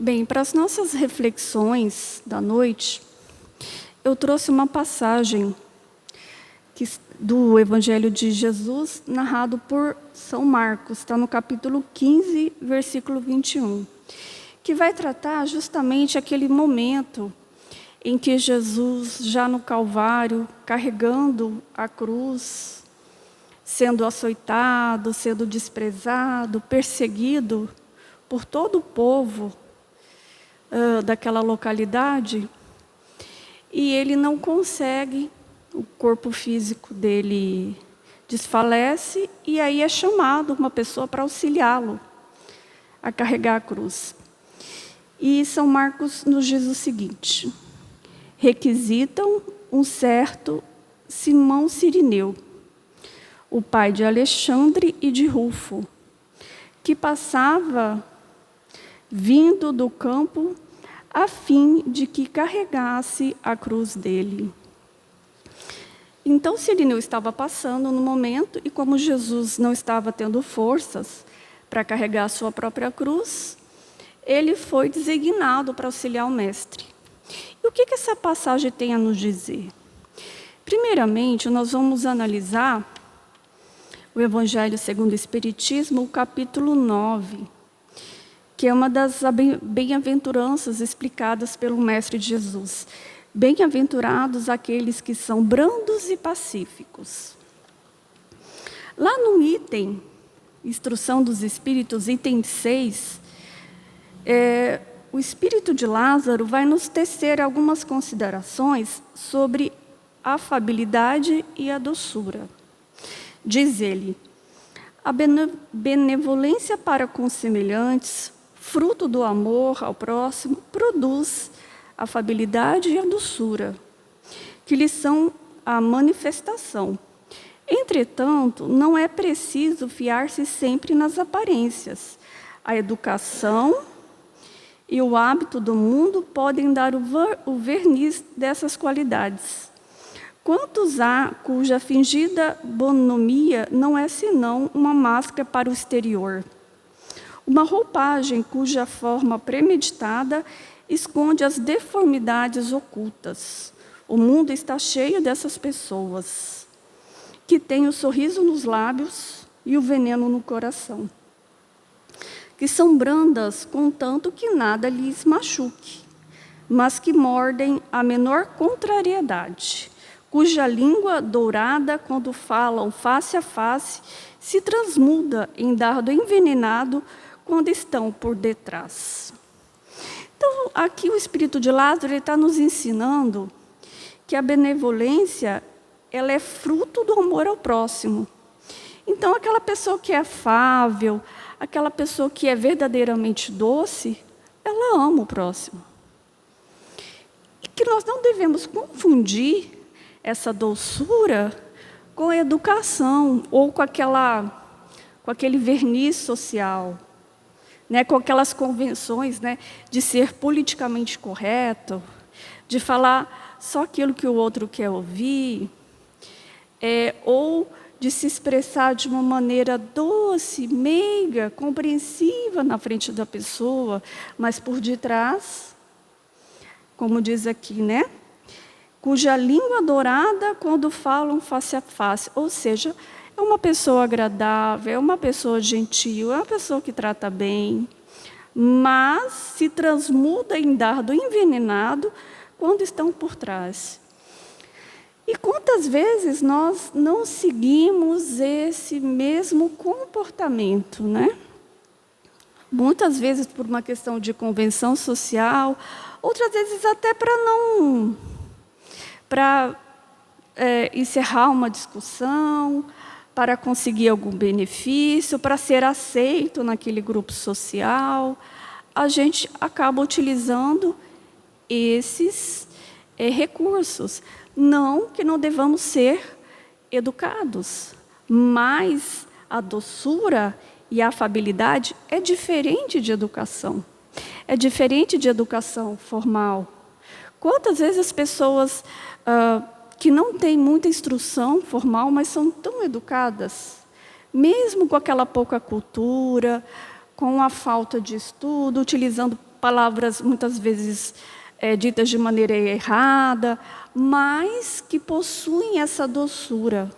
Bem, para as nossas reflexões da noite, eu trouxe uma passagem do Evangelho de Jesus, narrado por São Marcos, está no capítulo 15, versículo 21, que vai tratar justamente aquele momento em que Jesus, já no Calvário, carregando a cruz, sendo açoitado, sendo desprezado, perseguido por todo o povo daquela localidade, e ele não consegue, o corpo físico dele desfalece, e aí é chamado uma pessoa para auxiliá-lo a carregar a cruz. E São Marcos nos diz o seguinte: requisitam um certo Simão Cirineu, o pai de Alexandre e de Rufo, que passava vindo do campo a fim de que carregasse a cruz dele. Então Cirineu estava passando no momento, e como Jesus não estava tendo forças para carregar a sua própria cruz, ele foi designado para auxiliar o mestre. E o que essa passagem tem a nos dizer? Primeiramente, nós vamos analisar o Evangelho segundo o Espiritismo, o capítulo 9, que é uma das bem-aventuranças explicadas pelo Mestre Jesus. Bem-aventurados aqueles que são brandos e pacíficos. Lá no item, Instrução dos Espíritos, item 6, o Espírito de Lázaro vai nos tecer algumas considerações sobre a afabilidade e a doçura. Diz ele: a benevolência para com os semelhantes, fruto do amor ao próximo, produz a afabilidade e a doçura, que lhes são a manifestação. Entretanto, não é preciso fiar-se sempre nas aparências. A educação e o hábito do mundo podem dar o verniz dessas qualidades. Quantos há cuja fingida bonomia não é senão uma máscara para o exterior? Uma roupagem cuja forma premeditada esconde as deformidades ocultas. O mundo está cheio dessas pessoas, que têm o sorriso nos lábios e o veneno no coração, que são brandas, contanto que nada lhes machuque, mas que mordem a menor contrariedade, cuja língua dourada, quando falam face a face, se transmuda em dardo envenenado quando estão por detrás. Então, aqui o Espírito de Lázaro está nos ensinando que a benevolência ela é fruto do amor ao próximo. Então, aquela pessoa que é afável, aquela pessoa que é verdadeiramente doce, ela ama o próximo. E que nós não devemos confundir essa doçura com a educação ou com aquele verniz social, né, com aquelas convenções, né, de ser politicamente correto, de falar só aquilo que o outro quer ouvir, ou de se expressar de uma maneira doce, meiga, compreensiva na frente da pessoa, mas por detrás, como diz aqui, né, cuja língua dourada quando falam face a face, ou seja, é uma pessoa agradável, é uma pessoa gentil, é uma pessoa que trata bem, mas se transmuda em dardo envenenado quando estão por trás. E quantas vezes nós não seguimos esse mesmo comportamento, né? Muitas vezes por uma questão de convenção social, outras vezes até para encerrar uma discussão, para conseguir algum benefício, para ser aceito naquele grupo social, a gente acaba utilizando esses recursos. Não que não devamos ser educados, mas a doçura e a afabilidade é diferente de educação. É diferente de educação formal. Quantas vezes as pessoas que não têm muita instrução formal, mas são tão educadas, mesmo com aquela pouca cultura, com a falta de estudo, utilizando palavras muitas vezes ditas de maneira errada, mas que possuem essa doçura,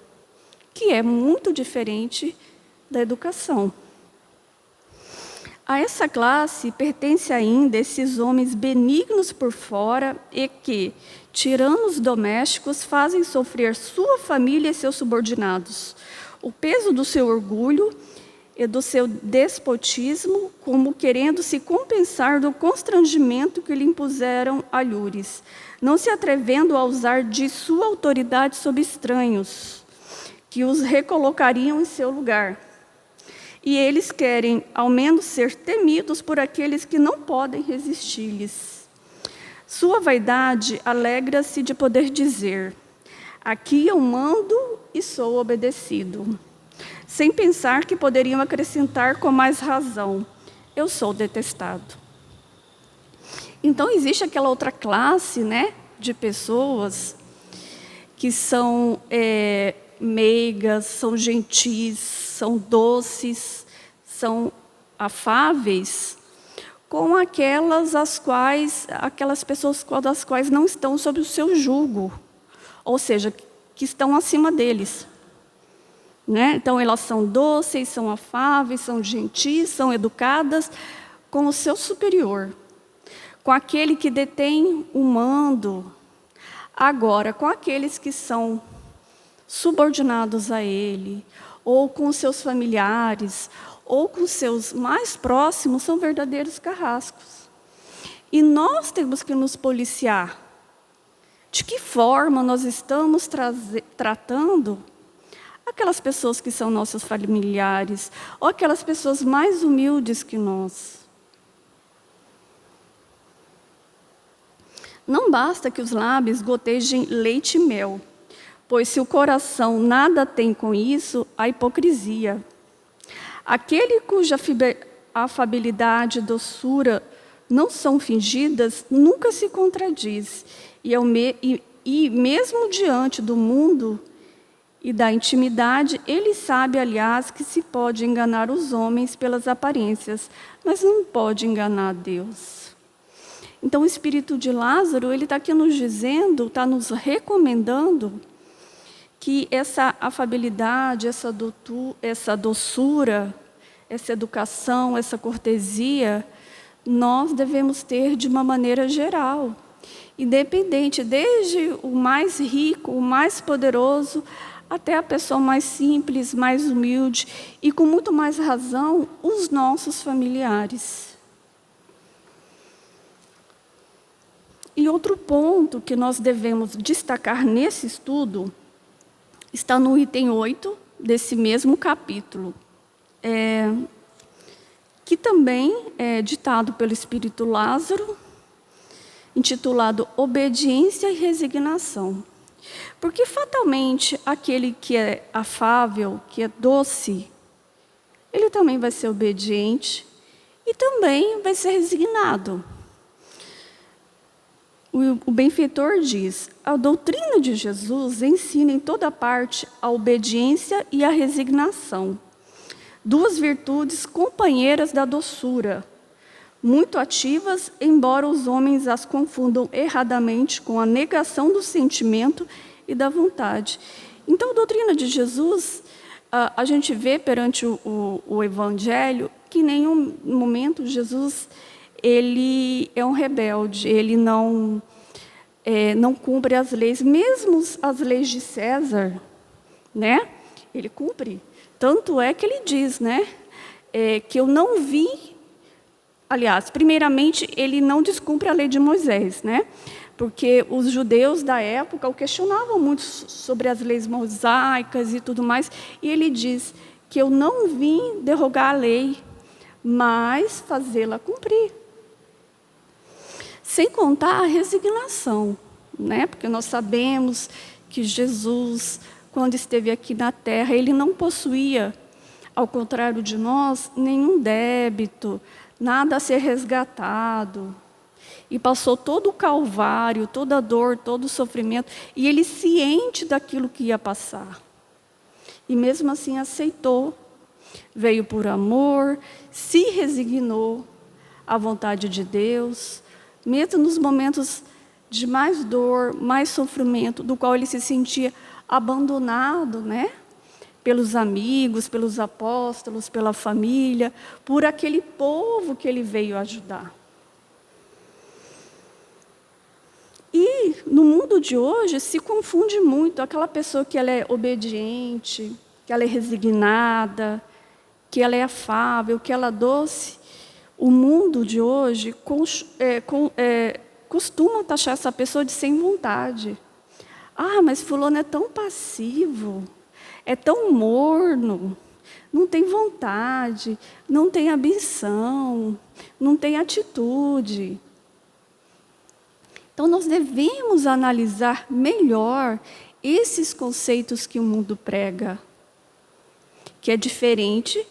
que é muito diferente da educação. A essa classe pertence ainda esses homens benignos por fora e que, tiranos domésticos, fazem sofrer sua família e seus subordinados, o peso do seu orgulho e do seu despotismo, como querendo se compensar do constrangimento que lhe impuseram alhures, não se atrevendo a usar de sua autoridade sobre estranhos, que os recolocariam em seu lugar. E eles querem, ao menos, ser temidos por aqueles que não podem resistir-lhes. Sua vaidade alegra-se de poder dizer: aqui eu mando e sou obedecido, sem pensar que poderiam acrescentar com mais razão: eu sou detestado. Então, existe aquela outra classe, de pessoas que são meigas, são gentis, são doces, são afáveis, com aquelas pessoas das quais não estão sob o seu jugo, ou seja, que estão acima deles. Então, elas são doces, são afáveis, são gentis, são educadas com o seu superior, com aquele que detém o mando. Agora, com aqueles que são subordinados a ele, ou com seus familiares, ou com seus mais próximos, são verdadeiros carrascos. E nós temos que nos policiar. De que forma nós estamos tratando aquelas pessoas que são nossos familiares, ou aquelas pessoas mais humildes que nós? Não basta que os lábios gotejem leite e mel, pois se o coração nada tem com isso, a hipocrisia. Aquele cuja afabilidade e doçura não são fingidas, nunca se contradiz, e mesmo diante do mundo e da intimidade, ele sabe, aliás, que se pode enganar os homens pelas aparências, mas não pode enganar Deus. Então, o espírito de Lázaro, ele está aqui nos dizendo, está nos recomendando que essa afabilidade, essa doçura, essa educação, essa cortesia, nós devemos ter de uma maneira geral, independente, desde o mais rico, o mais poderoso, até a pessoa mais simples, mais humilde, e com muito mais razão, os nossos familiares. E outro ponto que nós devemos destacar nesse estudo está no item 8 desse mesmo capítulo, que também é ditado pelo Espírito Lázaro, intitulado Obediência e Resignação. Porque fatalmente aquele que é afável, que é doce, ele também vai ser obediente e também vai ser resignado. O benfeitor diz: a doutrina de Jesus ensina em toda parte a obediência e a resignação, duas virtudes companheiras da doçura, muito ativas, embora os homens as confundam erradamente com a negação do sentimento e da vontade. Então, a doutrina de Jesus, a gente vê perante o Evangelho que em nenhum momento Jesus ele é um rebelde, ele não cumpre as leis, mesmo as leis de César, ele cumpre. Tanto é que ele diz, que eu não vi, aliás, primeiramente, ele não descumpre a lei de Moisés, porque os judeus da época o questionavam muito sobre as leis mosaicas e tudo mais, e ele diz que eu não vim derrogar a lei, mas fazê-la cumprir. Sem contar a resignação, porque nós sabemos que Jesus, quando esteve aqui na terra, ele não possuía, ao contrário de nós, nenhum débito, nada a ser resgatado. E passou todo o calvário, toda a dor, todo o sofrimento, e ele ciente daquilo que ia passar. E mesmo assim aceitou, veio por amor, se resignou à vontade de Deus, mesmo nos momentos de mais dor, mais sofrimento, do qual ele se sentia abandonado, né? Pelos amigos, pelos apóstolos, pela família, por aquele povo que ele veio ajudar. E no mundo de hoje se confunde muito aquela pessoa que ela é obediente, que ela é resignada, que ela é afável, que ela é doce. O mundo de hoje costuma taxar essa pessoa de sem vontade. Ah, mas fulano é tão passivo, é tão morno, não tem vontade, não tem ambição, não tem atitude. Então, nós devemos analisar melhor esses conceitos que o mundo prega, que é diferente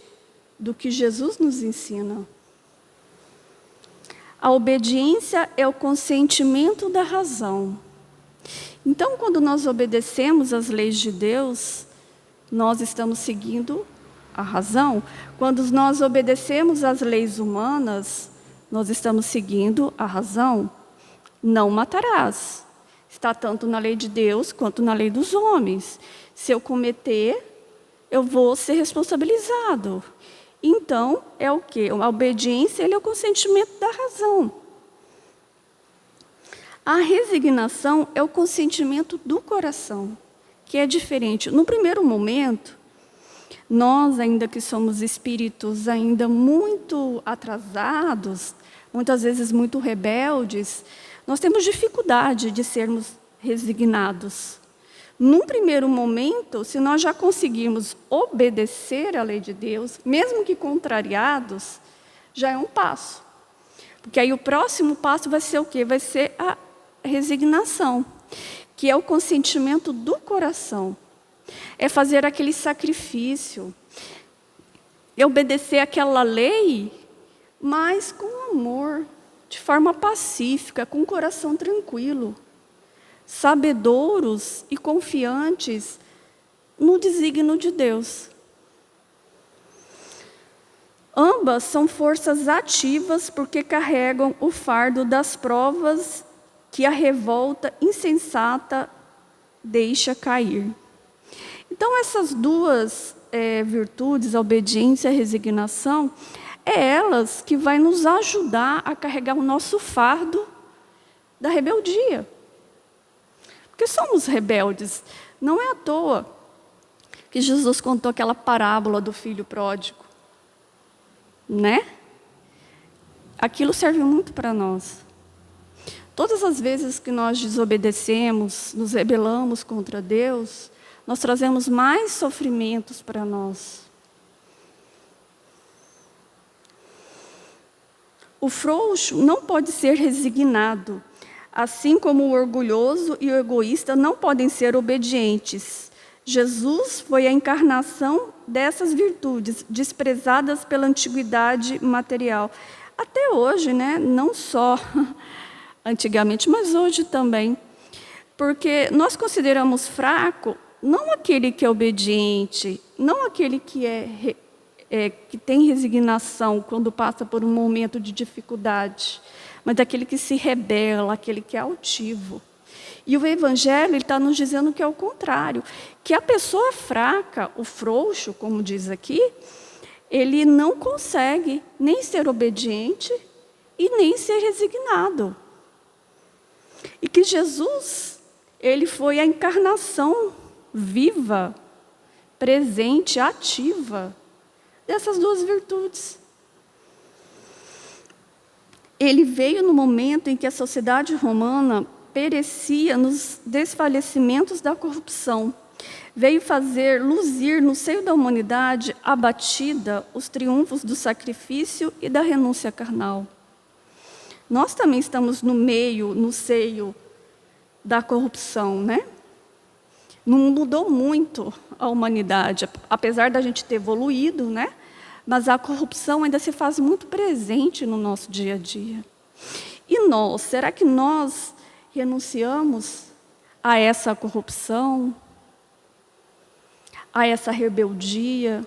do que Jesus nos ensina. A obediência é o consentimento da razão. Então, quando nós obedecemos às leis de Deus, nós estamos seguindo a razão. Quando nós obedecemos às leis humanas, nós estamos seguindo a razão. Não matarás. Está tanto na lei de Deus quanto na lei dos homens. Se eu cometer, eu vou ser responsabilizado. Então, é o quê? A obediência é o consentimento da razão. A resignação é o consentimento do coração, que é diferente. No primeiro momento, nós, ainda que somos espíritos ainda muito atrasados, muitas vezes muito rebeldes, nós temos dificuldade de sermos resignados. Num primeiro momento, se nós já conseguirmos obedecer à lei de Deus, mesmo que contrariados, já é um passo. Porque aí o próximo passo vai ser o quê? Vai ser a resignação, que é o consentimento do coração. É fazer aquele sacrifício, é obedecer aquela lei, mas com amor, de forma pacífica, com o coração tranquilo, sabedouros e confiantes no desígnio de Deus. Ambas são forças ativas porque carregam o fardo das provas que a revolta insensata deixa cair. Então, essas duas virtudes, a obediência e a resignação, é elas que vai nos ajudar a carregar o nosso fardo da rebeldia. Porque somos rebeldes. Não é à toa que Jesus contou aquela parábola do filho pródigo, né? Aquilo serve muito para nós. Todas as vezes que nós desobedecemos, nos rebelamos contra Deus, nós trazemos mais sofrimentos para nós. O frouxo não pode ser resignado, assim como o orgulhoso e o egoísta não podem ser obedientes. Jesus foi a encarnação dessas virtudes, desprezadas pela antiguidade material. Até hoje, né? Não só antigamente, mas hoje também. Porque nós consideramos fraco não aquele que é obediente, não aquele que que tem resignação quando passa por um momento de dificuldade, mas daquele que se rebela, aquele que é altivo. E o Evangelho está nos dizendo que é o contrário, que a pessoa fraca, o frouxo, como diz aqui, ele não consegue nem ser obediente e nem ser resignado. E que Jesus, ele foi a encarnação viva, presente, ativa dessas duas virtudes. Ele veio no momento em que a sociedade romana perecia nos desfalecimentos da corrupção. Veio fazer luzir no seio da humanidade abatida os triunfos do sacrifício e da renúncia carnal. Nós também estamos no seio da corrupção, né? Não mudou muito a humanidade, apesar da gente ter evoluído, né? Mas a corrupção ainda se faz muito presente no nosso dia a dia. E nós, será que nós renunciamos a essa corrupção, a essa rebeldia?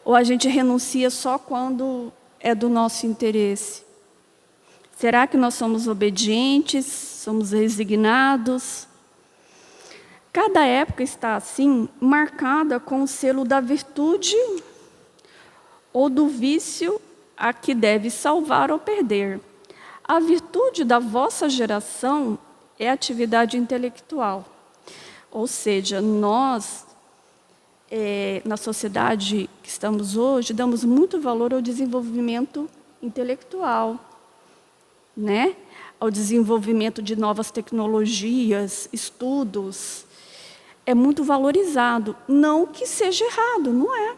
Ou a gente renuncia só quando é do nosso interesse? Será que nós somos obedientes? Somos resignados? Cada época está, assim, marcada com o selo da virtude ou do vício a que deve salvar ou perder. A virtude da vossa geração é a atividade intelectual. Ou seja, nós, na sociedade que estamos hoje, damos muito valor ao desenvolvimento intelectual, né? Ao desenvolvimento de novas tecnologias, estudos. É muito valorizado. Não que seja errado, não é.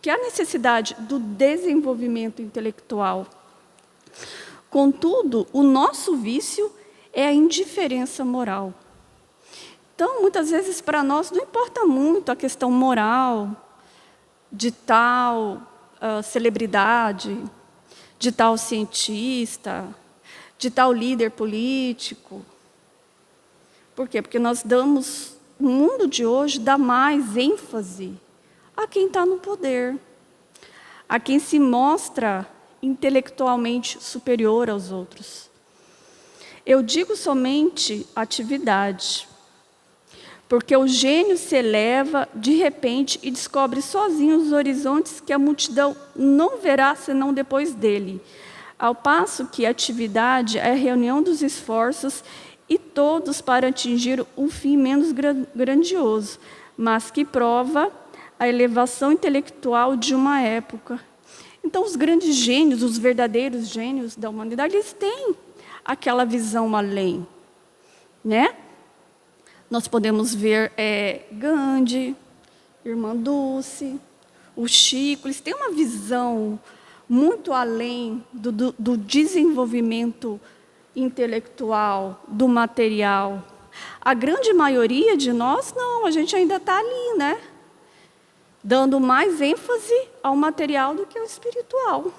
Que há necessidade do desenvolvimento intelectual. Contudo, o nosso vício é a indiferença moral. Então, muitas vezes, para nós, não importa muito a questão moral de tal celebridade, de tal cientista, de tal líder político. Por quê? Porque nós damos... O mundo de hoje dá mais ênfase a quem está no poder, a quem se mostra intelectualmente superior aos outros. Eu digo somente atividade, porque o gênio se eleva de repente e descobre sozinho os horizontes que a multidão não verá senão depois dele, ao passo que a atividade é a reunião dos esforços e todos para atingir um fim menos grandioso, mas que prova a elevação intelectual de uma época. Então, os grandes gênios, os verdadeiros gênios da humanidade, eles têm aquela visão além, né? Nós podemos ver Gandhi, Irmã Dulce, o Chico, eles têm uma visão muito além do desenvolvimento intelectual, do material. A grande maioria de nós, não, a gente ainda está ali, né? Dando mais ênfase ao material do que ao espiritual.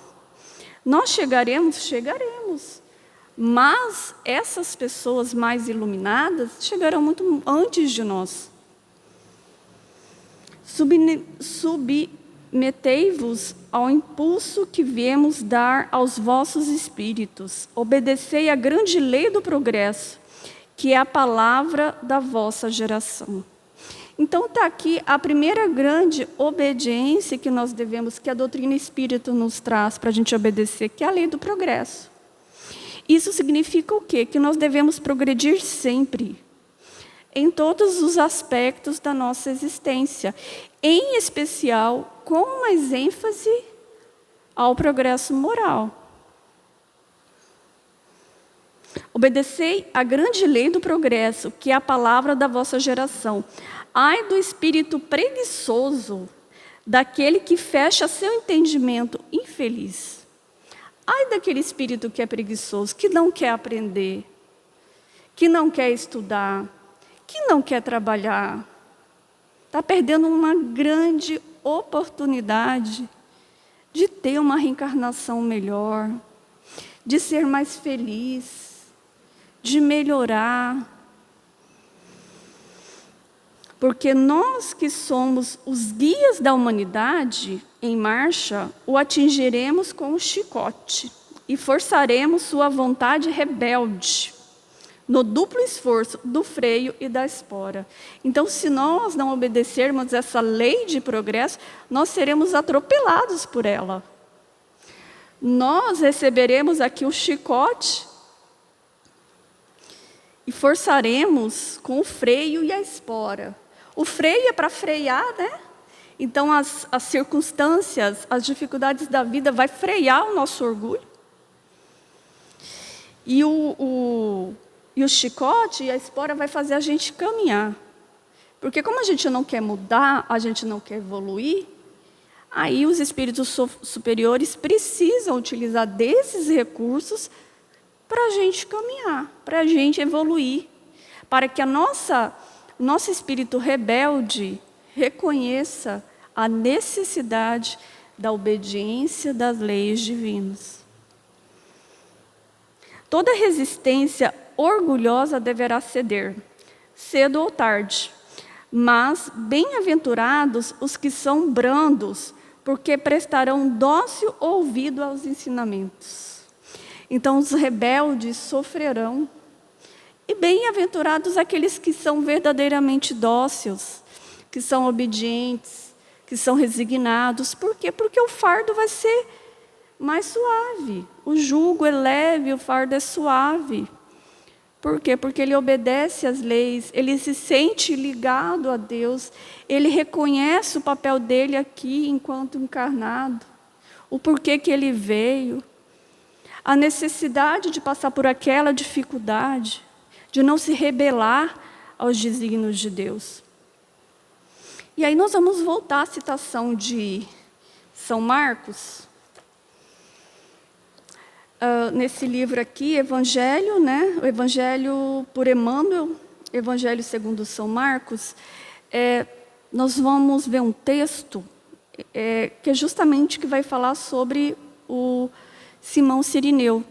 Nós chegaremos, mas essas pessoas mais iluminadas chegarão muito antes de nós. Submetei-vos ao impulso que viemos dar aos vossos espíritos. Obedecei à grande lei do progresso, que é a palavra da vossa geração. Então está aqui a primeira grande obediência que nós devemos, que a doutrina espírita nos traz para a gente obedecer, que é a lei do progresso. Isso significa o quê? Que nós devemos progredir sempre, em todos os aspectos da nossa existência, em especial com mais ênfase ao progresso moral. Obedecei à grande lei do progresso, que é a palavra da vossa geração. Ai do espírito preguiçoso, daquele que fecha seu entendimento infeliz. Ai daquele espírito que é preguiçoso, que não quer aprender, que não quer estudar, que não quer trabalhar. Está perdendo uma grande oportunidade de ter uma reencarnação melhor, de ser mais feliz, de melhorar. Porque nós que somos os guias da humanidade em marcha, o atingiremos com o chicote e forçaremos sua vontade rebelde, no duplo esforço do freio e da espora. Então, se nós não obedecermos essa lei de progresso, nós seremos atropelados por ela. Nós receberemos aqui o chicote e forçaremos com o freio e a espora. O freio é para frear, né? Então, as circunstâncias, as dificuldades da vida vai frear o nosso orgulho. E o chicote e a espora vai fazer a gente caminhar. Porque como a gente não quer mudar, a gente não quer evoluir, aí os espíritos superiores precisam utilizar desses recursos para a gente caminhar, para a gente evoluir, para que nosso espírito rebelde reconheça a necessidade da obediência das leis divinas. Toda resistência orgulhosa deverá ceder, cedo ou tarde, mas bem-aventurados os que são brandos, porque prestarão dócil ouvido aos ensinamentos. Então os rebeldes sofrerão. E bem-aventurados aqueles que são verdadeiramente dóceis, que são obedientes, que são resignados. Por quê? Porque o fardo vai ser mais suave. O jugo é leve, o fardo é suave. Por quê? Porque ele obedece às leis, ele se sente ligado a Deus, ele reconhece o papel dele aqui enquanto encarnado, o porquê que ele veio, a necessidade de passar por aquela dificuldade, de não se rebelar aos desígnios de Deus. E aí nós vamos voltar à citação de São Marcos. Nesse livro aqui, Evangelho, né? O Evangelho por Emmanuel, Evangelho segundo São Marcos, nós vamos ver um texto que é justamente que vai falar sobre o Simão Cirineu,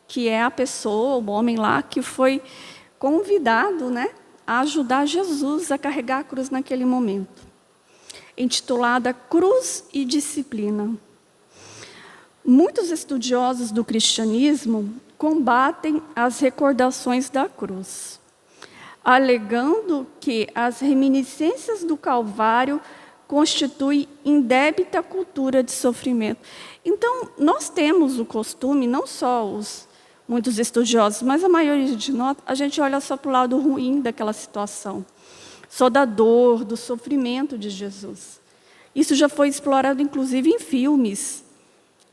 que é a pessoa, o homem lá, que foi convidado, né, a ajudar Jesus a carregar a cruz naquele momento, intitulada Cruz e Disciplina. Muitos estudiosos do cristianismo combatem as recordações da cruz, alegando que as reminiscências do Calvário constituem indébita cultura de sofrimento. Então, nós temos o costume, não só muitos estudiosos, mas a maioria de nós, a gente olha só para o lado ruim daquela situação, só da dor, do sofrimento de Jesus. Isso já foi explorado, inclusive, em filmes.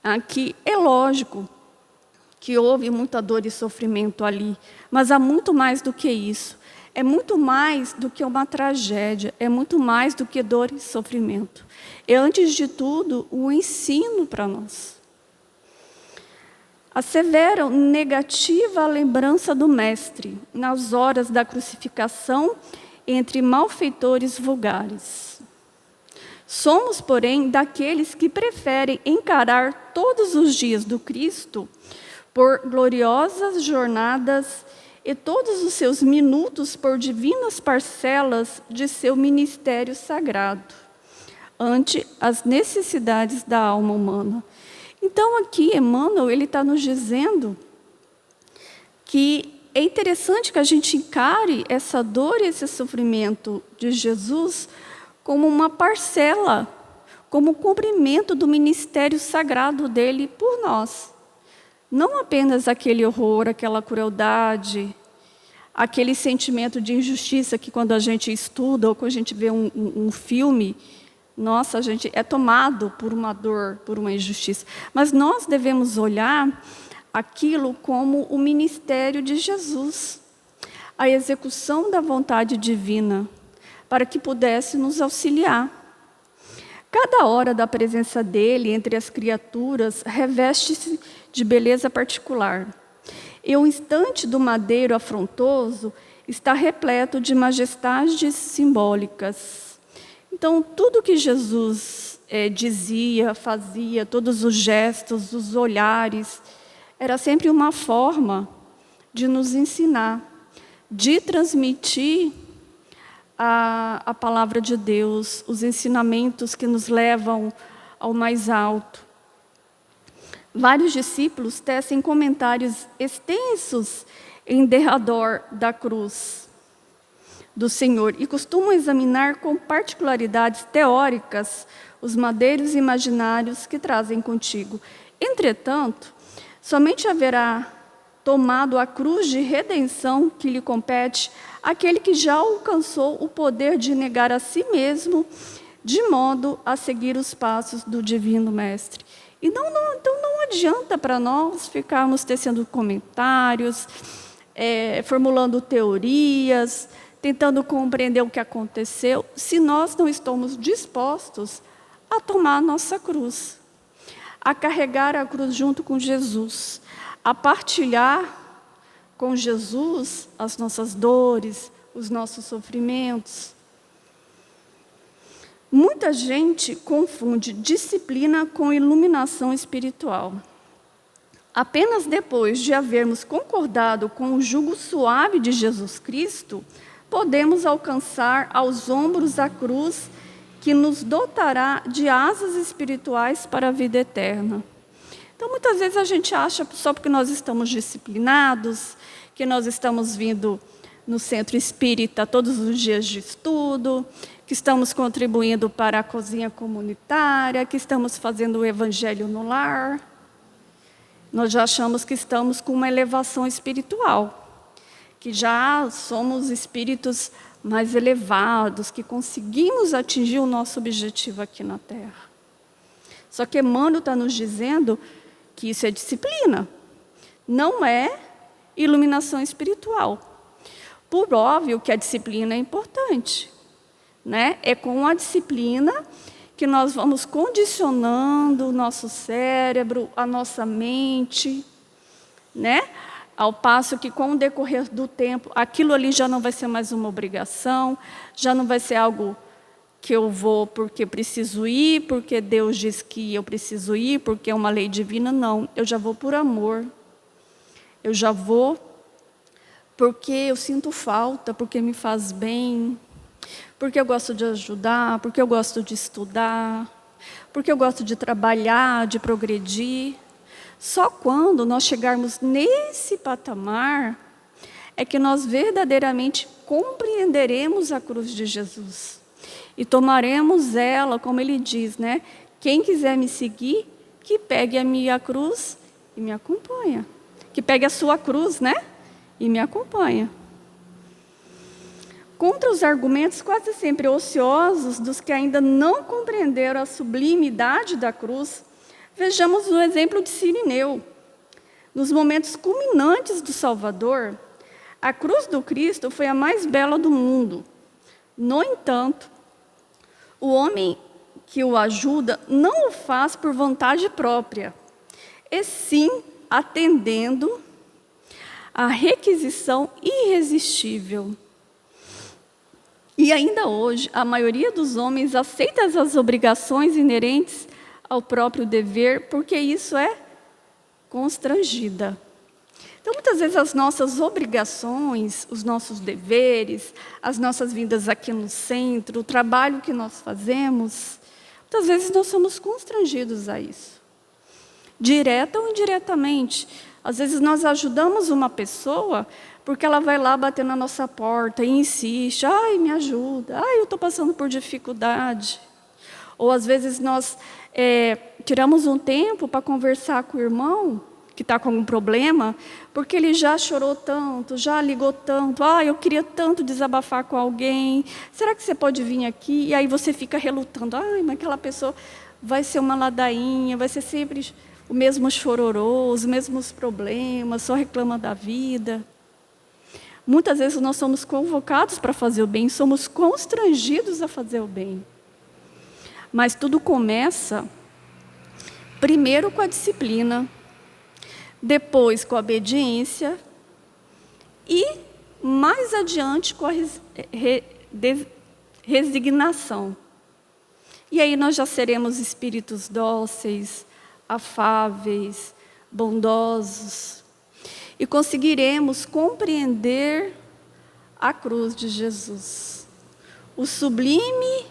Aqui é lógico que houve muita dor e sofrimento ali, mas há muito mais do que isso. É muito mais do que uma tragédia, é muito mais do que dor e sofrimento. É, antes de tudo, um ensino para nós. Asseveram negativa a lembrança do Mestre nas horas da crucificação entre malfeitores vulgares. Somos, porém, daqueles que preferem encarar todos os dias do Cristo por gloriosas jornadas e todos os seus minutos por divinas parcelas de seu ministério sagrado, ante as necessidades da alma humana. Então, aqui, Emmanuel, ele está nos dizendo que é interessante que a gente encare essa dor e esse sofrimento de Jesus como uma parcela, como cumprimento do ministério sagrado dele por nós. Não apenas aquele horror, aquela crueldade, aquele sentimento de injustiça que quando a gente estuda ou quando a gente vê um filme, nossa, a gente é tomado por uma dor, por uma injustiça. Mas nós devemos olhar aquilo como o ministério de Jesus, a execução da vontade divina, para que pudesse nos auxiliar. Cada hora da presença dele entre as criaturas reveste-se de beleza particular. E o instante do madeiro afrontoso está repleto de majestades simbólicas. Então, tudo que Jesus dizia, fazia, todos os gestos, os olhares, era sempre uma forma de nos ensinar, de transmitir a palavra de Deus, os ensinamentos que nos levam ao mais alto. Vários discípulos tecem comentários extensos em derredor da cruz do Senhor e costumam examinar com particularidades teóricas os madeiros imaginários que trazem contigo. Entretanto, somente haverá tomado a cruz de redenção que lhe compete aquele que já alcançou o poder de negar a si mesmo, de modo a seguir os passos do Divino Mestre. E então não adianta para nós ficarmos tecendo comentários, formulando teorias, tentando compreender o que aconteceu, se nós não estamos dispostos a tomar a nossa cruz, a carregar a cruz junto com Jesus, a partilhar com Jesus as nossas dores, os nossos sofrimentos. Muita gente confunde disciplina com iluminação espiritual. Apenas depois de havermos concordado com o jugo suave de Jesus Cristo, podemos alcançar aos ombros a cruz que nos dotará de asas espirituais para a vida eterna. Então, muitas vezes a gente acha, só porque nós estamos disciplinados, que nós estamos vindo no centro espírita todos os dias de estudo, que estamos contribuindo para a cozinha comunitária, que estamos fazendo o evangelho no lar. Nós já achamos que estamos com uma elevação espiritual, que já somos espíritos mais elevados, que conseguimos atingir o nosso objetivo aqui na Terra. Só que Emmanuel está nos dizendo que isso é disciplina, não é iluminação espiritual. Por óbvio que a disciplina é importante, né? É com a disciplina que nós vamos condicionando o nosso cérebro, a nossa mente, né? Ao passo que, com o decorrer do tempo, aquilo ali já não vai ser mais uma obrigação, já não vai ser algo que eu vou porque preciso ir, porque Deus diz que eu preciso ir, porque é uma lei divina. Não, eu já vou por amor. Eu já vou porque eu sinto falta, porque me faz bem, porque eu gosto de ajudar, porque eu gosto de estudar, porque eu gosto de trabalhar, de progredir. Só quando nós chegarmos nesse patamar é que nós verdadeiramente compreenderemos a cruz de Jesus e tomaremos ela, como ele diz, né? Quem quiser me seguir, que pegue a minha cruz e me acompanha. Que pegue a sua cruz, né? E me acompanha. Contra os argumentos quase sempre ociosos dos que ainda não compreenderam a sublimidade da cruz, vejamos o exemplo de Cirineu. Nos momentos culminantes do Salvador, a cruz do Cristo foi a mais bela do mundo. No entanto, o homem que o ajuda não o faz por vontade própria, e sim atendendo à requisição irresistível. E ainda hoje, a maioria dos homens aceita as obrigações inerentes ao próprio dever, porque isso é constrangida. Então, muitas vezes, as nossas obrigações, os nossos deveres, as nossas vindas aqui no centro, o trabalho que nós fazemos, muitas vezes nós somos constrangidos a isso. Direta ou indiretamente. Às vezes nós ajudamos uma pessoa porque ela vai lá bater na nossa porta e insiste, ai, me ajuda, ai, eu estou passando por dificuldade. Ou às vezes nós tiramos um tempo para conversar com o irmão que está com algum problema, porque ele já chorou tanto, já ligou tanto, eu queria tanto desabafar com alguém, será que você pode vir aqui? E aí você fica relutando, mas aquela pessoa vai ser uma ladainha, vai ser sempre o mesmo chororô, os mesmos problemas, só reclama da vida. Muitas vezes nós somos convocados para fazer o bem, somos constrangidos a fazer o bem. Mas tudo começa primeiro com a disciplina, depois com a obediência e mais adiante com a resignação. E aí nós já seremos espíritos dóceis, afáveis, bondosos, e conseguiremos compreender a cruz de Jesus, o sublime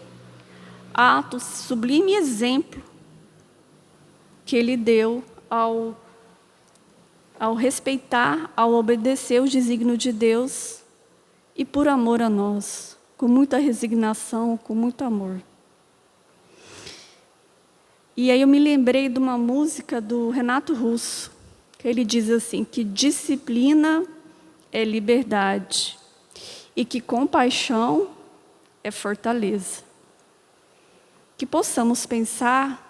ato, o sublime exemplo que ele deu ao respeitar, ao obedecer o desígnio de Deus e por amor a nós, com muita resignação, com muito amor. E aí eu me lembrei de uma música do Renato Russo, que ele diz assim, que disciplina é liberdade e que compaixão é fortaleza. Que possamos pensar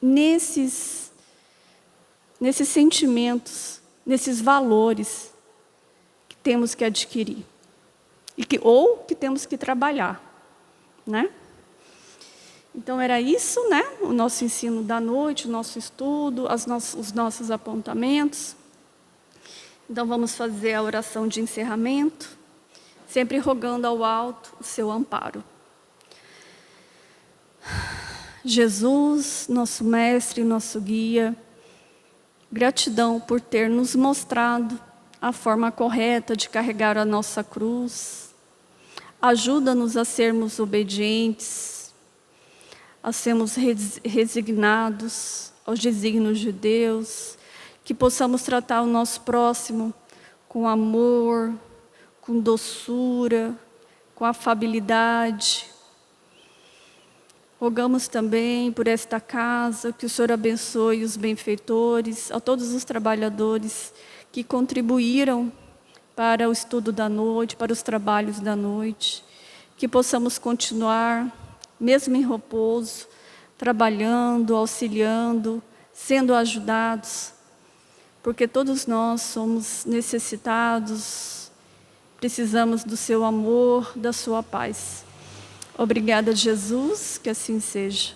nesses sentimentos, nesses valores que temos que adquirir ou que temos que trabalhar, né? Então, era isso, né? O nosso ensino da noite, o nosso estudo, os nossos apontamentos. Então, vamos fazer a oração de encerramento, sempre rogando ao alto o seu amparo. Jesus, nosso mestre, nosso guia, gratidão por ter nos mostrado a forma correta de carregar a nossa cruz. Ajuda-nos a sermos obedientes, a sermos resignados aos desígnios de Deus, que possamos tratar o nosso próximo com amor, com doçura, com afabilidade. Rogamos também por esta casa, que o Senhor abençoe os benfeitores, a todos os trabalhadores que contribuíram para o estudo da noite, para os trabalhos da noite, que possamos continuar, mesmo em repouso, trabalhando, auxiliando, sendo ajudados, porque todos nós somos necessitados, precisamos do seu amor, da sua paz. Obrigada, Jesus, que assim seja.